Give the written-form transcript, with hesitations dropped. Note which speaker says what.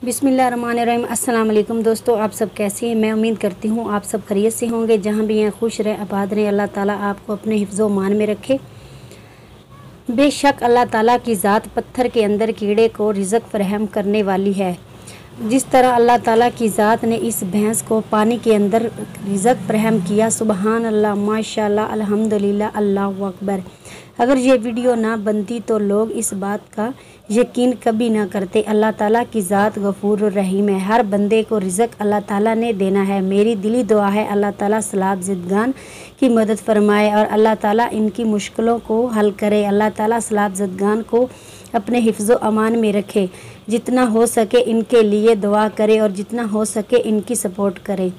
Speaker 1: बिस्मिल्लाहिर्रहमानिर्रहीम। अस्सलाम वालेकुम दोस्तों, आप सब कैसे हैं। मैं उम्मीद करती हूँ आप सब खैरियत से होंगे। जहाँ भी हैं खुश रहें, आबाद रहें। अल्लाह ताला आपको अपने हिफ्ज़ो मान में रखे। बेशक अल्लाह ताला की ज़ात पत्थर के अंदर कीड़े को रिज़्क़ फराहम करने वाली है। जिस तरह अल्लाह ताला की ज़ात ने इस भैंस को पानी के अंदर रिज़्क़ फराहम किया, सुबहान अल्लाह, माशाअल्लाह, अल्हम्दुलिल्लाह, अल्लाहु अकबर। अगर ये वीडियो ना बनती तो लोग इस बात का यकीन कभी ना करते। अल्लाह ताला की ज़ात गफूर रहीम है। हर बंदे को रिज़्क़ अल्लाह ताला ने देना है। मेरी दिली दुआ है अल्लाह ताला सलाब ज़िदगान की मदद फरमाए और अल्लाह ताला इनकी मुश्किलों को हल करे। अल्लाह ताला सलाब ज़िदगान को अपने हिफ्ज़ो अमान में रखे। जितना हो सके इनके लिए दुआ करे और जितना हो सके इनकी सपोर्ट करे।